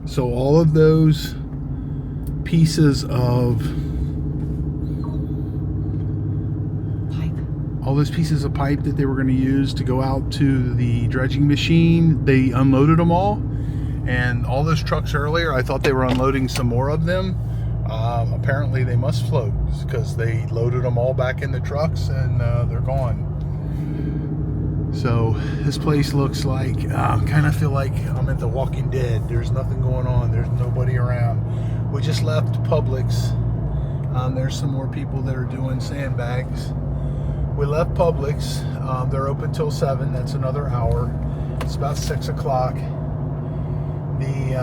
So all of those pieces of pipe that they were going to use to go out to the dredging machine, they unloaded them all. And all those trucks earlier, I thought they were unloading some more of them. Apparently they must float because they loaded them all back in the trucks and they're gone. So this place looks like, kind of feel like I'm at The Walking Dead. There's nothing going on. There's nobody around. We just left Publix. There's some more people that are doing sandbags. We left Publix. They're open till 7. That's another hour. It's about 6 o'clock. The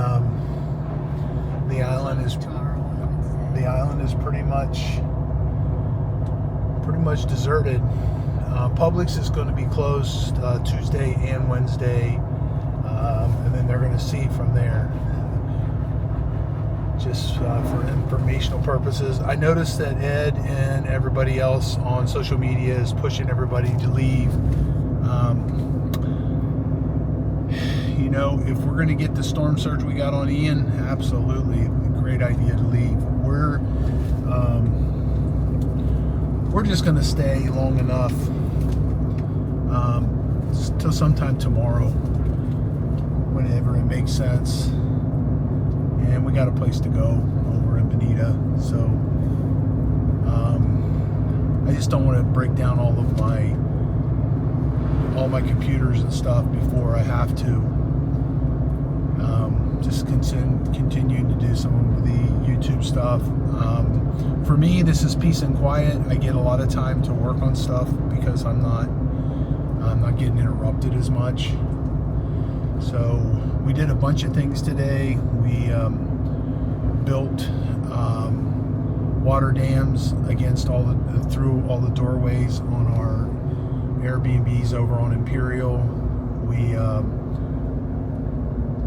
island is pretty much deserted. Publix is going to be closed Tuesday and Wednesday, and then they're going to see from there. Just for informational purposes, I noticed that Ed and everybody else on social media is pushing everybody to leave. You know, if we're going to get the storm surge we got on Ian, absolutely a great idea to leave. We're just going to stay long enough till sometime tomorrow, whenever it makes sense. And we got a place to go over in Bonita, so I just don't want to break down all my computers and stuff before I have to. Just continuing to do some of the YouTube stuff. For me, this is peace and quiet. I get a lot of time to work on stuff because I'm not getting interrupted as much. So we did a bunch of things today. We built water dams against through all the doorways on our Airbnbs over on Imperial. We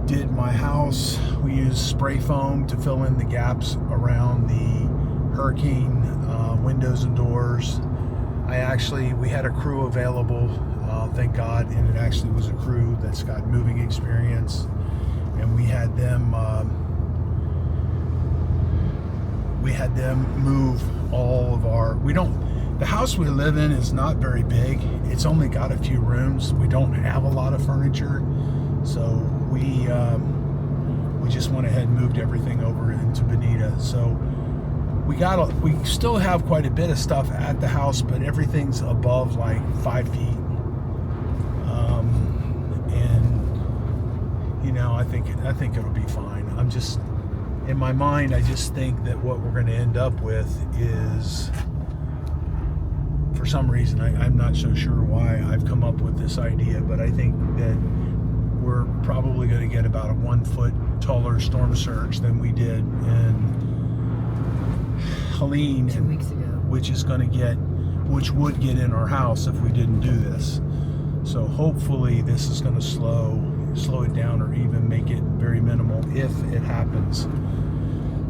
did my house. We used spray foam to fill in the gaps around the hurricane windows and doors. We had a crew available, thank God, and it actually was a crew that's got moving experience, and we had them move all of the house we live in is not very big. It's only got a few rooms. We don't have a lot of furniture, so we just went ahead and moved everything over into Bonita. So we still have quite a bit of stuff at the house, but everything's above like 5 feet. And you know, I think it'll be fine. I'm just, in my mind, I just think that what we're going to end up with is, for some reason, I'm not so sure why I've come up with this idea, but I think that we're probably going to get about a 1 foot taller storm surge than we did in Helene 2 weeks ago, which would get in our house if we didn't do this. So hopefully this is going to slow it down, or even make it very minimal if it happens.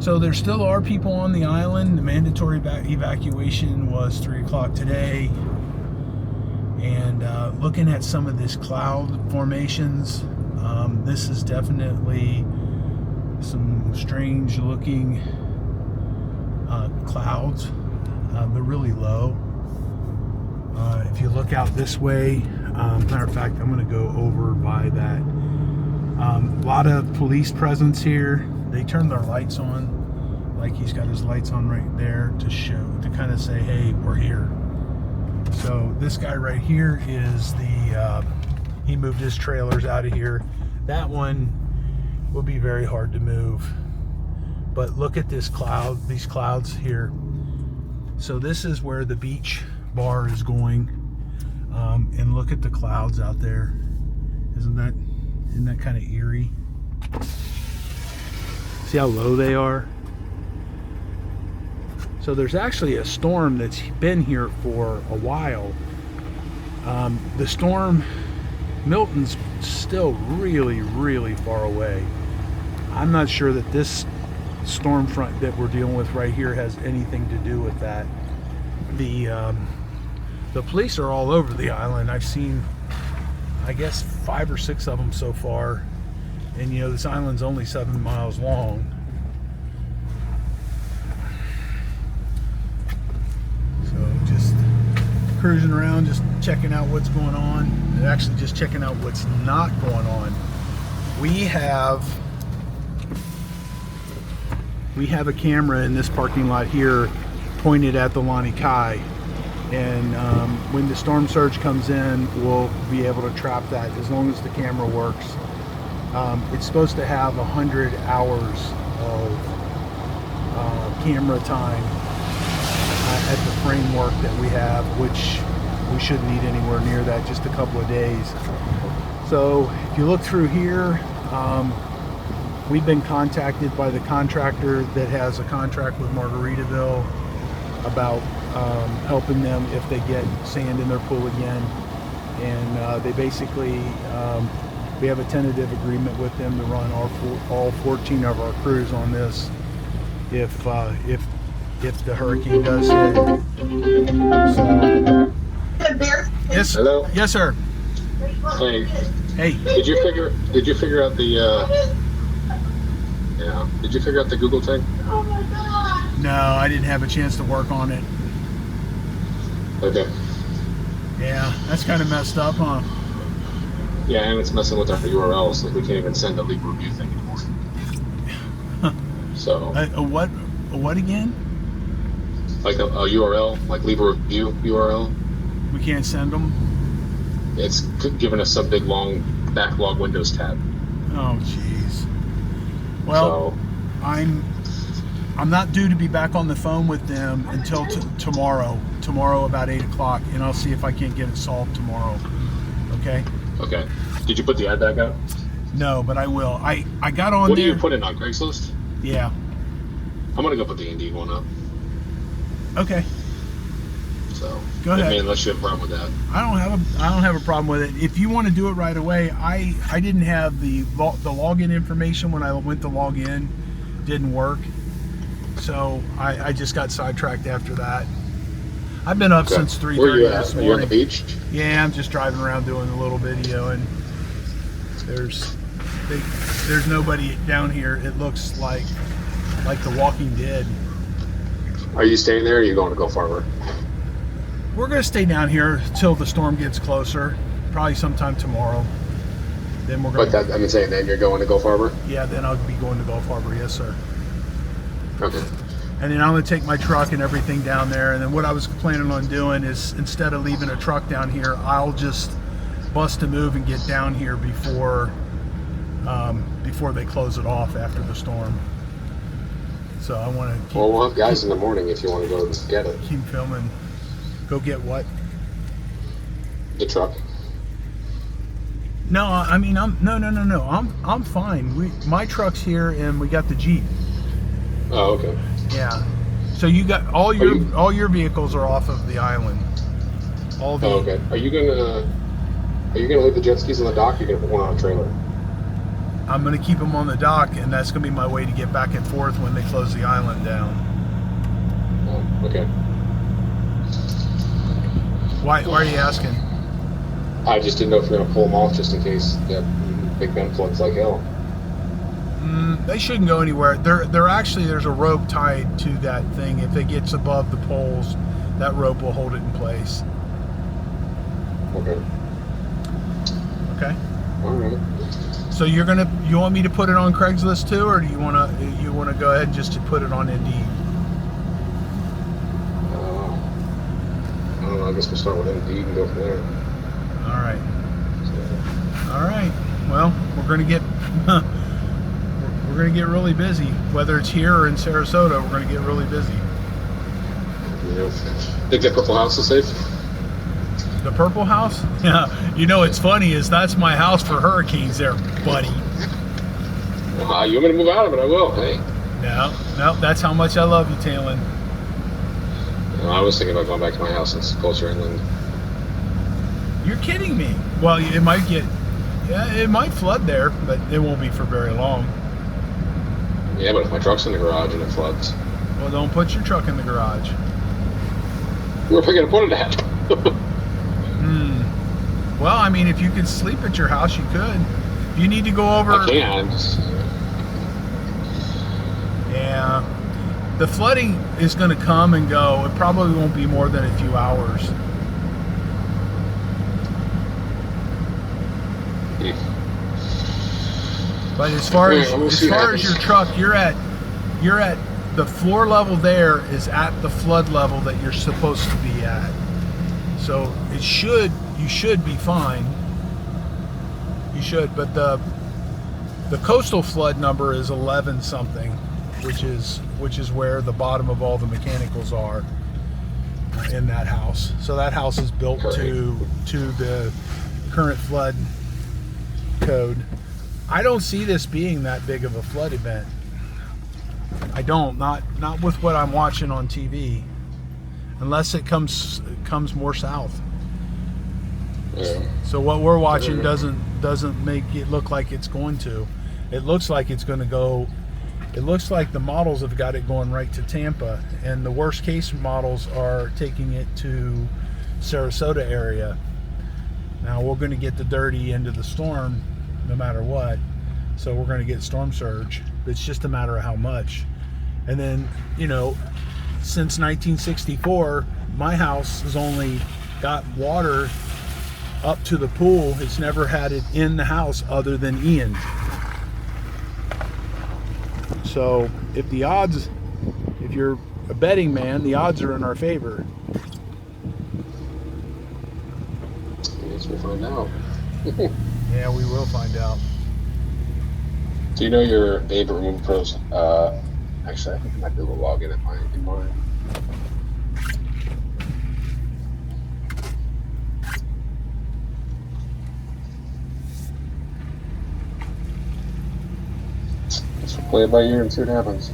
So there still are people on the island. The mandatory evacuation was 3 o'clock today. And looking at some of this cloud formations, this is definitely some strange looking clouds. They're really low. If you look out this way, matter of fact, I'm going to go over by that. A lot of police presence here. They turn their lights on, like he's got his lights on right there to kind of say, hey, we're here. So this guy right here is he moved his trailers out of here. That one will be very hard to move. But look at these clouds here. So this is where the beach bar is going. And look at the clouds out there. Isn't that kind of eerie? See how low they are? So there's actually a storm that's been here for a while. The storm, Milton's still really, really far away. I'm not sure that this storm front that we're dealing with right here has anything to do with that. The police are all over the island. I've seen, I guess, 5 or 6 of them so far, And you know, this island's only 7 miles long. So just cruising around, just checking out what's going on. And actually just checking out what's not going on. We have a camera in this parking lot here pointed at the Lani Kai. And when the storm surge comes in, we'll be able to trap that as long as the camera works. It's supposed to have 100 hours of camera time at the framework that we have, which we shouldn't need anywhere near that, just a couple of days. So if you look through here, we've been contacted by the contractor that has a contract with Margaritaville about helping them if they get sand in their pool again. And they basically, we have a tentative agreement with them to run all 14 of our crews on this if the hurricane does hit. So, yes. Hello. Yes, sir. Hey. Hey. Did you figure out the Did you figure out the Google thing? No, I didn't have a chance to work on it. Okay. Yeah, that's kind of messed up, huh? Yeah, and it's messing with our URLs. Like we can't even send a leak review thing anymore. So. A what? A what again? Like a URL, like leave a review URL. We can't send them. It's giving us some big long backlog Windows tab. Oh, jeez. Well, so, I'm not due to be back on the phone with them until tomorrow. Tomorrow about 8 o'clock, and I'll see if I can't get it solved tomorrow. Okay. Okay. Did you put the ad back out? No, but I will. I got on there. What do you put in on Craigslist? Yeah. I'm gonna go put the Indeed one up. Okay. So go ahead. Unless you have a problem with that. I don't have a problem with it. If you want to do it right away, I didn't have the login information when I went to log in. Didn't work. So I just got sidetracked after that. I've been up since 3:30 Where are you this at? morning. Are you on the beach? Yeah, I'm just driving around doing a little video, and there's nobody down here. It looks like The Walking Dead. Are you staying there, or are you going to Gulf Harbor? We're gonna stay down here till the storm gets closer, probably sometime tomorrow. Then we're going. But I'm saying then you're going to Gulf Harbor? Yeah, then I'll be going to Gulf Harbor. Yes, sir. Okay. And then I'm gonna take my truck and everything down there. And then what I was planning on doing is, instead of leaving a truck down here, I'll just bust a move and get down here before they close it off after the storm. So I want to. Well, we'll have guys in the morning if you want to go get it. Keep filming. Go get what? The truck. No, I mean no. I'm fine. My truck's here, and we got the Jeep. Oh, okay. Yeah. So you got all your vehicles are off of the island. All the. Oh, okay. Are you gonna leave the jet skis on the dock? Or are you gonna put one on a trailer? I'm gonna keep them on the dock, and that's gonna be my way to get back and forth when they close the island down. Oh, okay. Why are you asking? I just didn't know if you're gonna pull them off just in case that Big Ben floods like hell. They shouldn't go anywhere. They're actually, there's a rope tied to that thing. If it gets above the poles, that rope will hold it in place. Okay. Okay. All right. So you want me to put it on Craigslist too, or do you wanna go ahead and just to put it on Indeed? I don't know. I guess we'll start with Indeed and go from there. All right. So. All right. Well, we're gonna get really busy. Whether it's here or in Sarasota, we're gonna get really busy. Yeah. Think that Purple House is safe? The Purple House? Yeah. You know, it's funny is that's my house for hurricanes there, buddy. You want me to move out of it? I will. Hey. No. That's how much I love you, Talon. I was thinking about going back to my house. It's closer inland. You're kidding me. Well, it might flood there, but it won't be for very long. Yeah, but if my truck's in the garage and it floods. Well, don't put your truck in the garage. Where am I going to put it at? Well, I mean, if you could sleep at your house, you could. You need to go over. I can. Yeah. The flooding is going to come and go. It probably won't be more than a few hours. But as far as your truck, you're at the floor level there is at the flood level that you're supposed to be at. So you should be fine. You should, but the coastal flood number is 11 something, which is where the bottom of all the mechanicals are in that house. So that house is built to the current flood code. I don't see this being that big of a flood event. I don't, not with what I'm watching on TV, unless it comes more south. Yeah. So what we're watching doesn't make it look like it's going to. It looks like it's going to go. It looks like the models have got it going right to Tampa, and the worst case models are taking it to Sarasota area. Now we're going to get the dirty end of the storm no matter what, so we're going to get storm surge. It's just a matter of how much. And then, since 1964, my house has only got water up to the pool. It's never had it in the house other than Ian. So if you're a betting man, the odds are in our favor. I guess we'll find out. Yeah, we will find out. Do you know your favorite removal pros? Actually, I think I might be able to log in mine. Let's play it by ear and see what happens.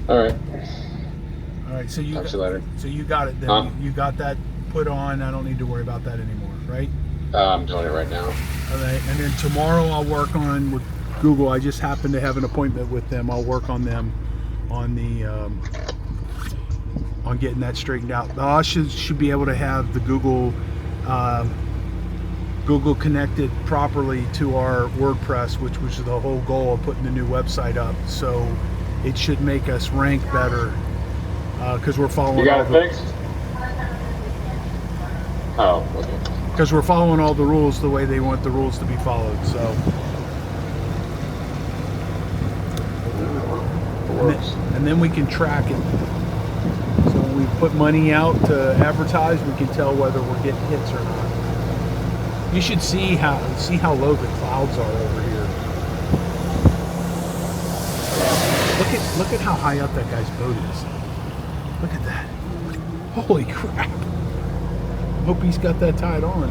All right. All right. So you Talk to you later. So you got it then. Huh? You got that put on. I don't need to worry about that anymore, right? I'm doing it right now. All right. And then tomorrow I'll work on with Google. I just happen to have an appointment with them. I'll work on them on the on getting that straightened out. I should be able to have the Google connected properly to our WordPress, which was the whole goal of putting the new website up. So it should make us rank better because we're following. You got it fixed? Oh, okay. Because we're following all the rules the way they want the rules to be followed. So. And then we can track it. So when we put money out to advertise, we can tell whether we're getting hits or not. You should see how low the clouds are over here. Look at how high up that guy's boat is. Look at that. Holy crap. Hope he's got that tied on.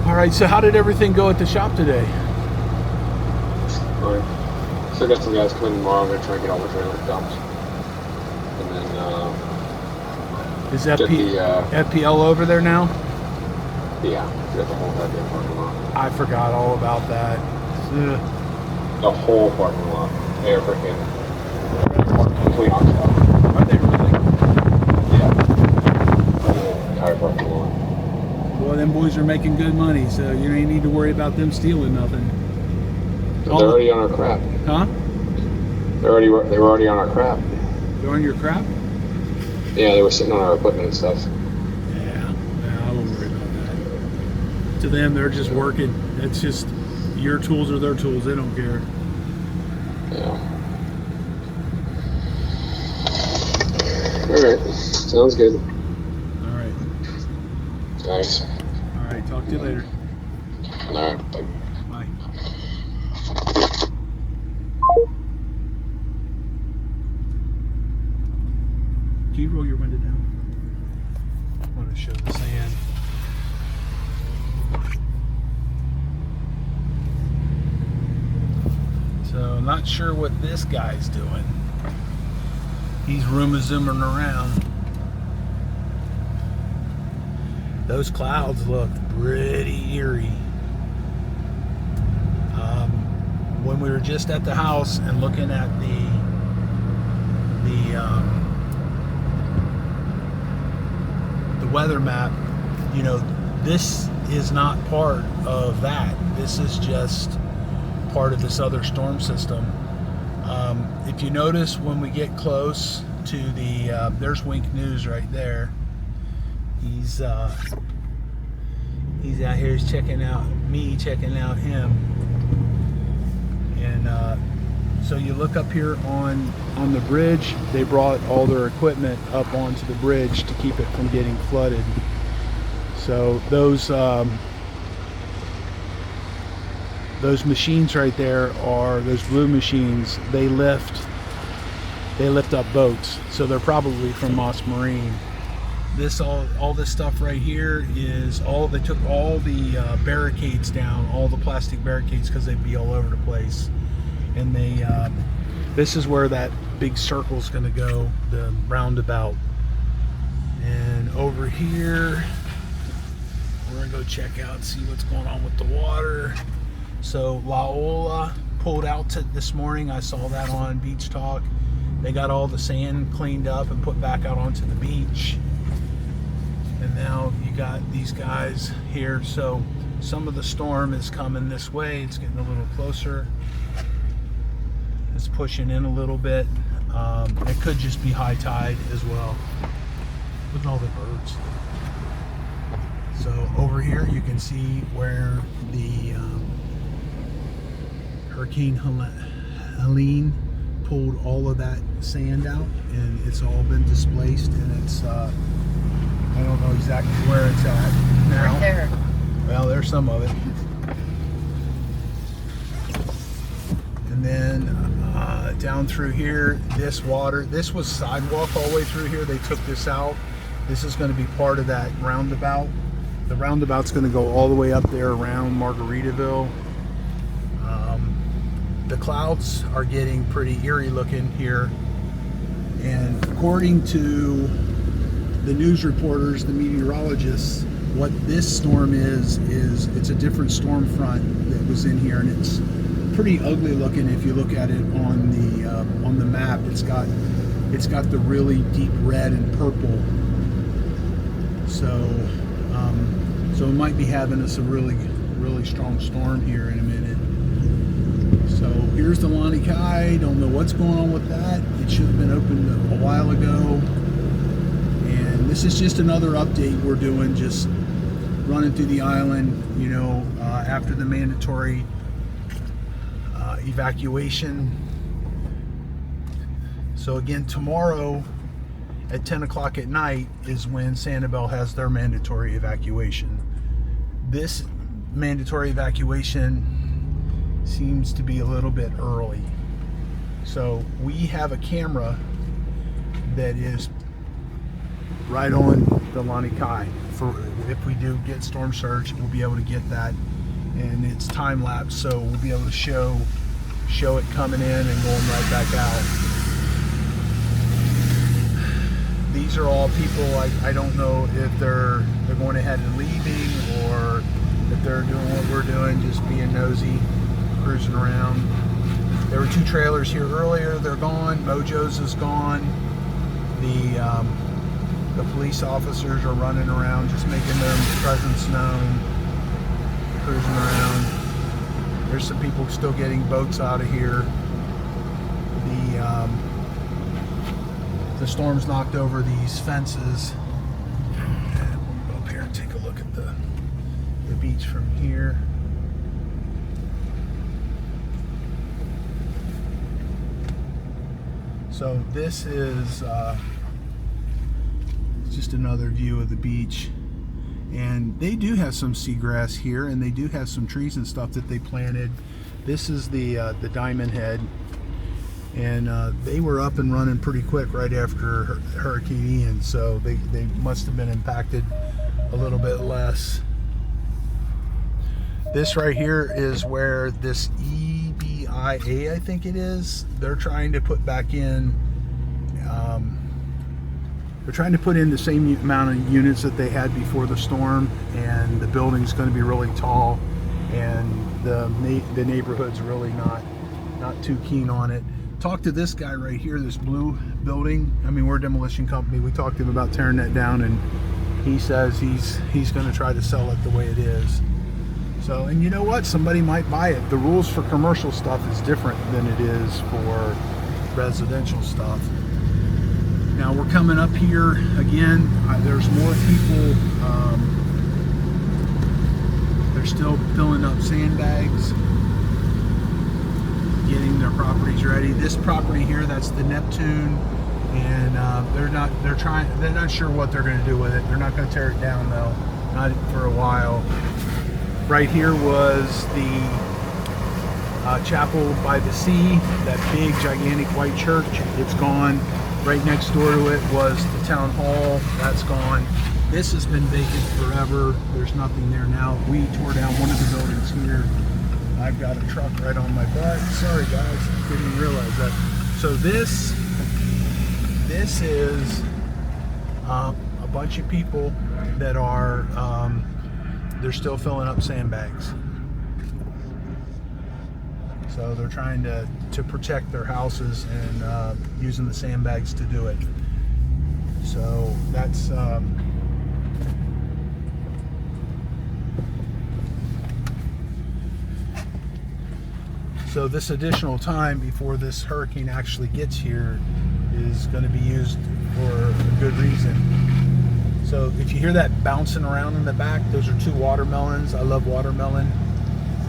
All right, so how did everything go at the shop today? All right. So I got some guys coming tomorrow. They're trying to get all the trailer dumped. And then is FPL over there now? Yeah, we got the whole goddamn parking lot. I forgot all about that. Ugh. The whole parking lot. They're freaking complete on top. Are they really? Yeah. The whole entire parking lot. Well, them boys are making good money, so you ain't need to worry about them stealing nothing. They're already on our crap. Huh? They were already on our crap. They're on your crap? Yeah, they were sitting on our equipment and stuff. Yeah, I won't worry about that. To them, they're just working. It's just your tools are their tools. They don't care. Yeah. All right. Sounds good. All right. Nice. All right. Talk to you later. All right. Bye. Bye. Can you roll your window down? I want to show the sand. So, not sure what this guy's doing. He's zooming around. Those clouds look pretty eerie. When we were just at the house and looking at weather map, you know, this is not part of that. This is just part of this other storm system. If you notice, when we get close to the, there's Wink News right there. He's out here checking out me, checking out him. And so you look up here on the bridge. They brought all their equipment up onto the bridge to keep it from getting flooded. So those machines right there are those blue machines. They lift up boats. So they're probably from Moss Marine. This all this stuff right here is all, they took all the barricades down, all the plastic barricades, because they'd be all over the place. And they this is where that big circle's going to go, the roundabout. And over here we're going to go check out and see what's going on with the water. So La Ola pulled out this morning. I saw that on Beach Talk. They got all the sand cleaned up and put back out onto the beach. And now you got these guys here. So some of the storm is coming this way. It's getting a little closer. It's pushing in a little bit. It could just be high tide as well. Look at all the birds. So over here you can see where the Hurricane Helene pulled all of that sand out, and it's all been displaced, and it's I don't know exactly where it's at now. Right there. Well, there's some of it. And then down through here, this was sidewalk all the way through here. They took this out. This is going to be part of that roundabout. The roundabout's going to go all the way up there around Margaritaville. The clouds are getting pretty eerie looking here, and according to the news reporters, the meteorologists, what this storm is it's a different storm front that was in here, and it's pretty ugly looking. If you look at it on the map, it's got the really deep red and purple. So so it might be having us a really strong storm here in a minute. So here's the Lani Kai. Don't know what's going on with that. It should have been opened a while ago. And this is just another update we're doing, just running through the island, you know, after the mandatory evacuation. So again, tomorrow at 10 o'clock at night is when Sanibel has their mandatory evacuation. This mandatory evacuation seems to be a little bit early. So we have a camera that is right on the Lani Kai. For if we do get storm surge, we'll be able to get that, and it's time lapse, so we'll be able to show it coming in and going right back out. These are all people, I don't know if they're going ahead and leaving, or if they're doing what we're doing, just being nosy, cruising around. There were 2 trailers here earlier. They're gone. Mojo's is gone. The police officers are running around, just making their presence known, cruising around. There's some people still getting boats out of here. The storm's knocked over these fences. And we'll go up here and take a look at the beach from here. So this is just another view of the beach, and they do have some seagrass here, and they do have some trees and stuff that they planted. This is the Diamond Head, and they were up and running pretty quick right after Hurricane Ian, so they must have been impacted a little bit less. This right here is where this EBIA, I think it is, they're trying to put back in, they're trying to put in the same amount of units that they had before the storm, and the building's going to be really tall, and the neighborhood's really not too keen on it. Talk to this guy right here, this blue building. I mean, we're a demolition company. We talked to him about tearing that down and he says he's going to try to sell it the way it is. So, and you know what? Somebody might buy it. The rules for commercial stuff is different than it is for residential stuff. Now we're coming up here again. There's more people. They're still filling up sandbags, getting their properties ready. This property here, that's the Neptune, and they're not sure what they're going to do with it. They're not going to tear it down though, not for a while. Right here was the chapel by the sea, that big gigantic white church. It's gone. Right next door to it was the town hall. That's gone. This has been vacant forever. There's nothing there now. We tore down one of the buildings here. I've got a truck right on my butt. Sorry guys, didn't even realize that. So this is a bunch of people that are they're still filling up sandbags. So they're trying to protect their houses and using the sandbags to do it. So that's so this additional time before this hurricane actually gets here is going to be used for a good reason. So if you hear that bouncing around in the back, those are 2 watermelons. I love watermelon.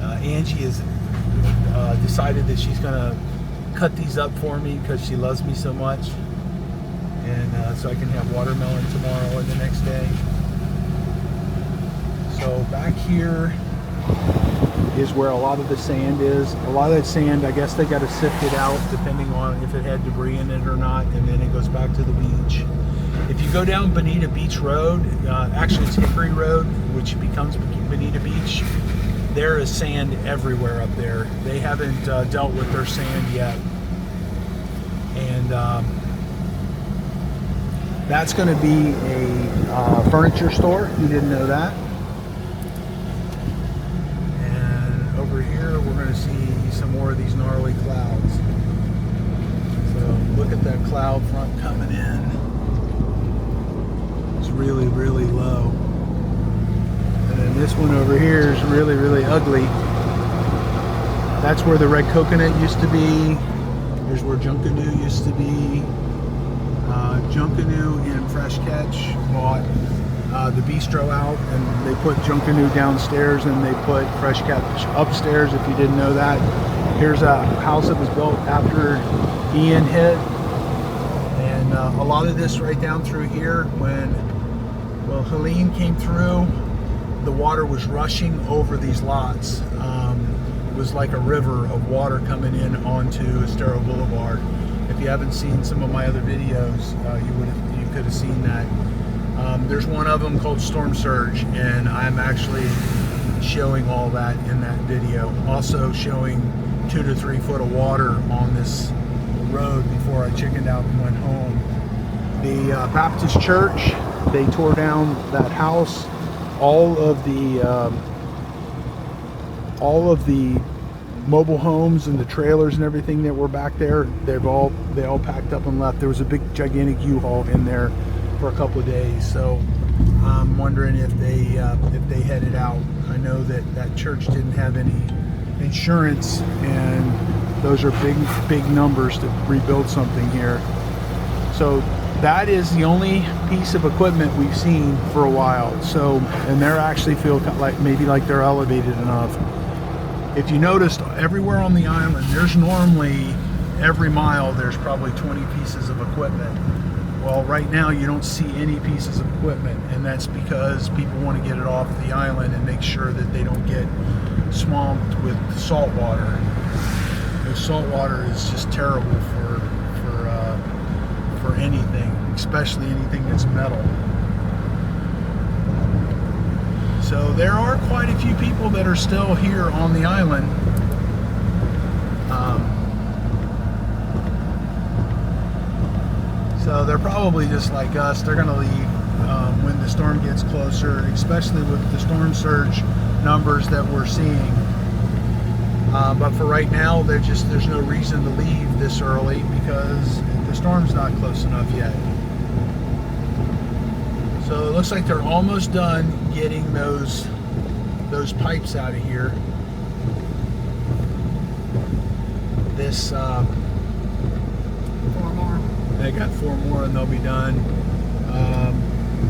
Angie has decided that she's going to cut these up for me because she loves me so much. And so I can have watermelon tomorrow or the next day. So back here is where a lot of the sand is. A lot of that sand, I guess they got to sift it out depending on if it had debris in it or not, and then it goes back to the beach. If you go down Bonita Beach Road, actually it's Hickory Road, which becomes Bonita Beach, there is sand everywhere up there. They haven't dealt with their sand yet. And that's going to be a furniture store. You didn't know that. And over here we're going to see some more of these gnarly clouds. So look at that cloud front coming in. It's really, really low. And then this one over here is really, really ugly. That's where the red coconut used to be. Here's where Junkanoo used to be. Junkanoo and Fresh Catch bought the bistro out, and they put Junkanoo downstairs and they put Fresh Catch upstairs, if you didn't know that. Here's a house that was built after Ian hit. And a lot of this right down through here, when Helene came through, the water was rushing over these lots. It was like a river of water coming in onto Estero Boulevard. If you haven't seen some of my other videos, you could have seen that. There's one of them called Storm Surge, and I'm actually showing all that in that video. Also showing 2 to 3 foot of water on this road before I chickened out and went home. The Baptist Church, they tore down that house. All of the mobile homes and the trailers and everything that were back there, they all packed up and left. There was a big gigantic U-Haul in there for a couple of days, so I'm wondering if they headed out. I know that church didn't have any insurance, and those are big numbers to rebuild something here. So that is the only piece of equipment we've seen for a while. So, and they're actually feel like maybe like they're elevated enough. If you noticed, everywhere on the island, there's normally every mile there's probably 20 pieces of equipment. Well, right now you don't see any pieces of equipment, and that's because people want to get it off the island and make sure that they don't get swamped with salt water. The salt water is just terrible for anything, especially anything that's metal. So there are quite a few people that are still here on the island. So they're probably just like us. They're going to leave when the storm gets closer, especially with the storm surge numbers that we're seeing. But for right now, there's no reason to leave this early because the storm's not close enough yet. So it looks like they're almost done getting those pipes out of here. This 4 more. they got 4 more and they'll be done.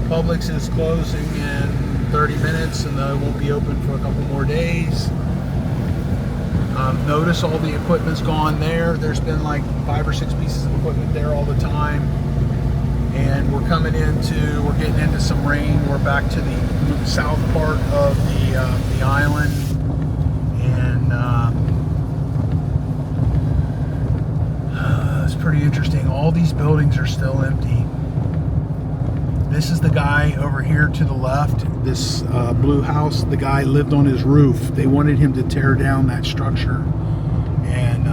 Publix is closing in 30 minutes and they won't be open for a couple more days. Notice all the equipment's gone there. There's been like 5 or 6 pieces of equipment there all the time. And we're getting into some rain. We're back to the south part of the island. And it's pretty interesting. All these buildings are still empty. This is the guy over here to the left, this blue house. The guy lived on his roof. They wanted him to tear down that structure, and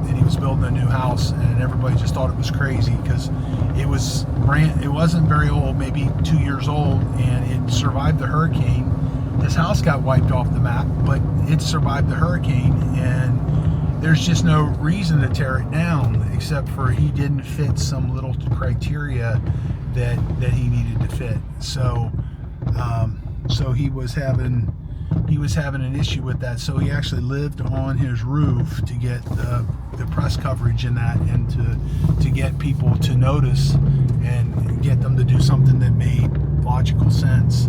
he was building a new house, and everybody just thought it was crazy because it wasn't very old, maybe 2 years old, and it survived the hurricane. His house got wiped off the map, but it survived the hurricane, and there's just no reason to tear it down except for he didn't fit some little criteria that he needed to fit. So he was having an issue with that. So he actually lived on his roof to get the press coverage in that, and to get people to notice and get them to do something that made logical sense.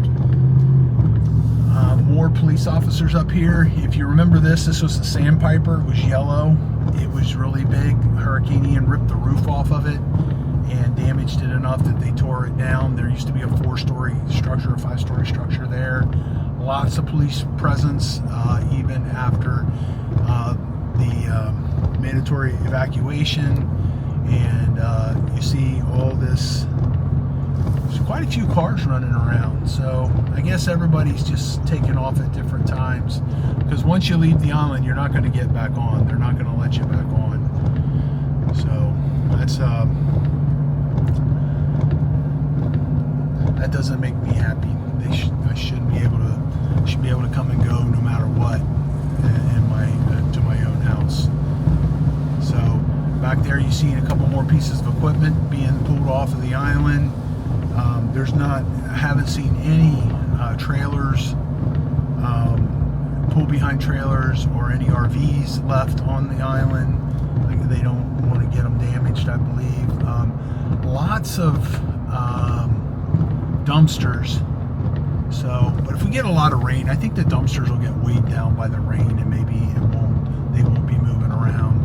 More police officers up here. If you remember this was the Sandpiper. It was yellow. It was really big. Hurricane Ian ripped the roof off of it and damaged it enough that they tore it down. There used to be a 4-story structure, a 5-story structure there. Lots of police presence, even after the mandatory evacuation. And you see all this, there's quite a few cars running around. So I guess everybody's just taking off at different times, because once you leave the island, you're not going to get back on. They're not going to let you back on. So that's that doesn't make me happy. I should be able to come and go no matter what to my own house. So back there you see a couple more pieces of equipment being pulled off of the island. I haven't seen any trailers, pull behind trailers, or any RVs left on the island. They don't want to get them damaged, I believe. Lots of dumpsters. So, but if we get a lot of rain, I think the dumpsters will get weighed down by the rain, and maybe they won't be moving around.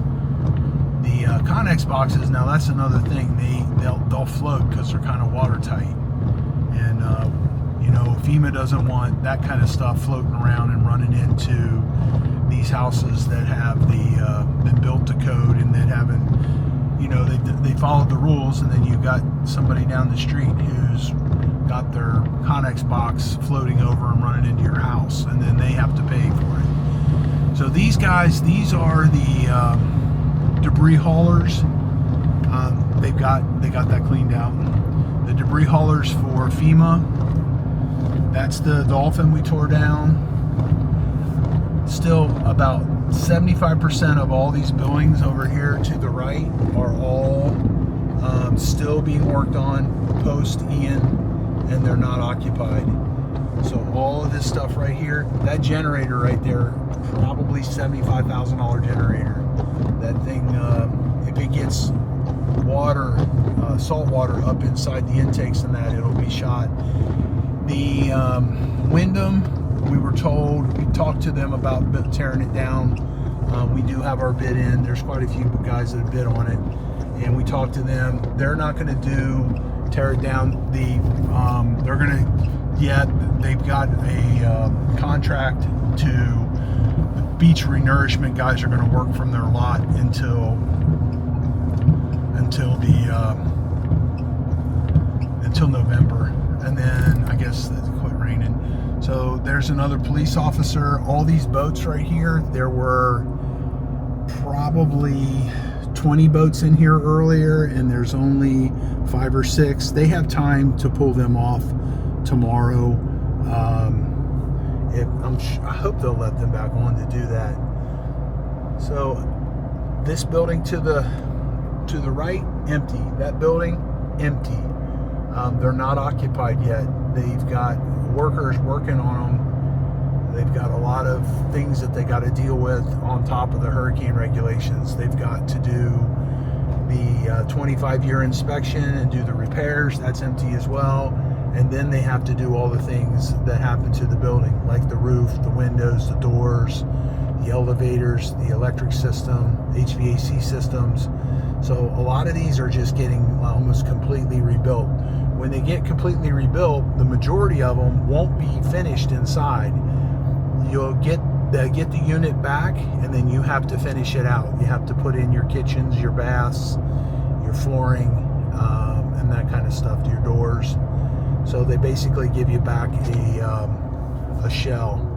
The Connex boxes, now that's another thing. They'll float because they're kind of watertight, and FEMA doesn't want that kind of stuff floating around and running into these houses that have been built to code and that haven't, they followed the rules, and then you got somebody down the street who's got their Connex box floating over and running into your house, and then they have to pay for it. So these guys, these are the debris haulers. They got that cleaned out. The debris haulers for FEMA. That's the Dolphin we tore down. Still, about 75% of all these buildings over here to the right are all still being worked on post Ian, and they're not occupied. So all of this stuff right here, that generator right there, probably $75,000 generator. That thing, if it gets water, salt water up inside the intakes and that, it'll be shot. The Wyndham, we talked to them about tearing it down. We do have our bid in. There's quite a few guys that have bid on it, and we talked to them. They're not going to tear it down. They've got a contract to, the beach renourishment guys are going to work from their lot until November, and then I guess it's quit raining. So there's another police officer. All these boats right here, there were probably 20 boats in here earlier, and there's only 5 or 6. They have time to pull them off tomorrow. I hope they'll let them back on to do that. So this building to the right, empty. That building, empty. They're not occupied yet. They've got workers working on them. They've got a lot of things that they got to deal with on top of the hurricane regulations. They've got to do the 25-year inspection and do the repairs. That's empty as well. And then they have to do all the things that happen to the building, like the roof, the windows, the doors, the elevators, the electric system, HVAC systems. So a lot of these are just getting almost completely rebuilt. When they get completely rebuilt, the majority of them won't be finished inside. You'll get the unit back, and then you have to finish it out. You have to put in your kitchens, your baths, your flooring, and that kind of stuff, your doors. So they basically give you back a shell.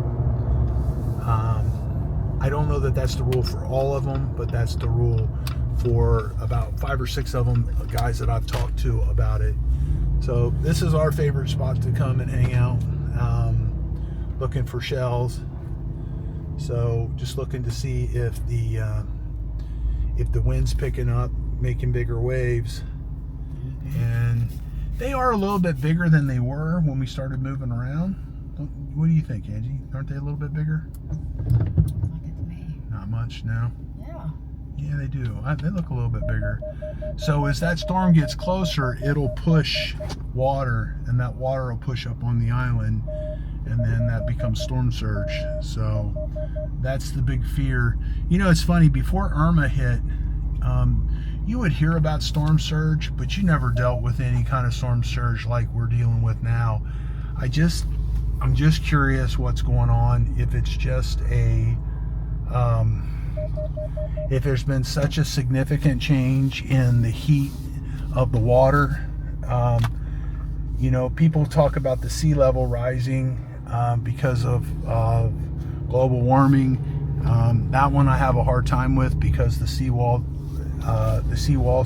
I don't know that that's the rule for all of them, but that's the rule for about 5 or 6 of them, guys that I've talked to about it. So this is our favorite spot to come and hang out, looking for shells. So just looking to see if the wind's picking up, making bigger waves. And they are a little bit bigger than they were when we started moving around. What do you think, Angie? Aren't they a little bit bigger? Look at me. Not much now. Yeah. Yeah, they do. They look a little bit bigger. So as that storm gets closer, it'll push water, and that water will push up on the island, and then that becomes storm surge. So that's the big fear. You know, it's funny, before Irma hit, you would hear about storm surge, but you never dealt with any kind of storm surge like we're dealing with now. I'm just curious what's going on, if it's just if there's been such a significant change in the heat of the water. You know, people talk about the sea level rising because of global warming. That one I have a hard time with, because the seawalls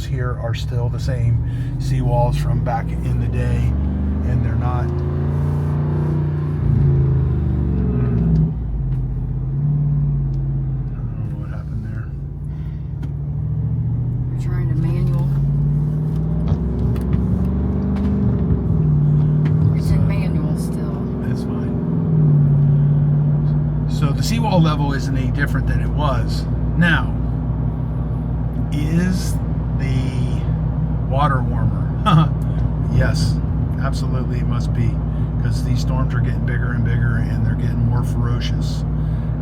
here are still the same seawalls from back in the day, and they're not. I don't know what happened there. We're trying to manual. It's in manual still. That's fine. So the seawall level isn't any different than it was. Now, is the water warmer? Yes, absolutely it must be, because these storms are getting bigger and bigger, and they're getting more ferocious.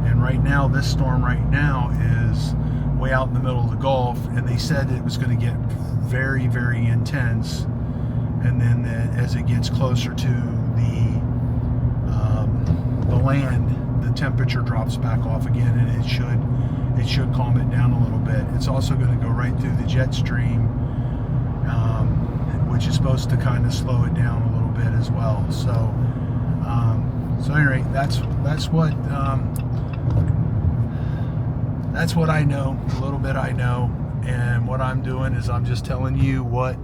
And right now, this storm right now is way out in the middle of the Gulf, and they said it was going to get very, very intense. And then as it gets closer to the land, the temperature drops back off again, and it should calm it down a little bit. It's also going to go right through the jet stream, which is supposed to kind of slow it down a little bit as well. So anyway, that's what I know, a little bit I know. And what I'm doing is I'm just telling you what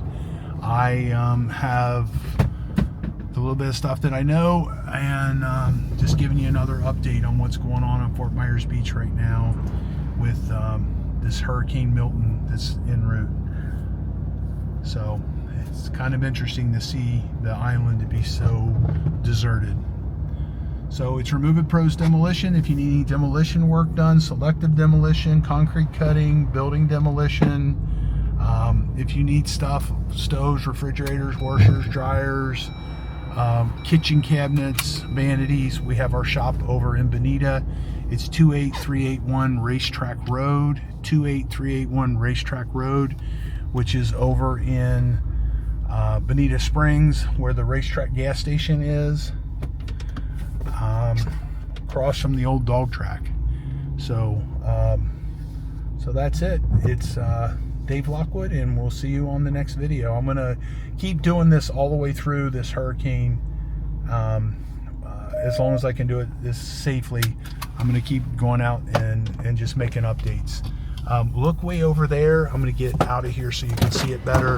I have, a little bit of stuff that I know, and just giving you another update on what's going on Fort Myers Beach right now with this Hurricane Milton that's en route. So it's kind of interesting to see the island to be so deserted. So it's Remove It Pro's Demolition. If you need any demolition work done, selective demolition, concrete cutting, building demolition, if you need stuff, stoves, refrigerators, washers, dryers, kitchen cabinets, vanities, we have our shop over in Bonita. It's 28381 Racetrack Road, 28381 Racetrack Road, which is over in Bonita Springs, where the racetrack gas station is, across from the old dog track. So that's it. It's Dave Lockwood, and we'll see you on the next video. I'm gonna keep doing this all the way through this hurricane, as long as I can do it this safely. I'm gonna keep going out and just making updates. Look way over there. I'm gonna get out of here so you can see it better.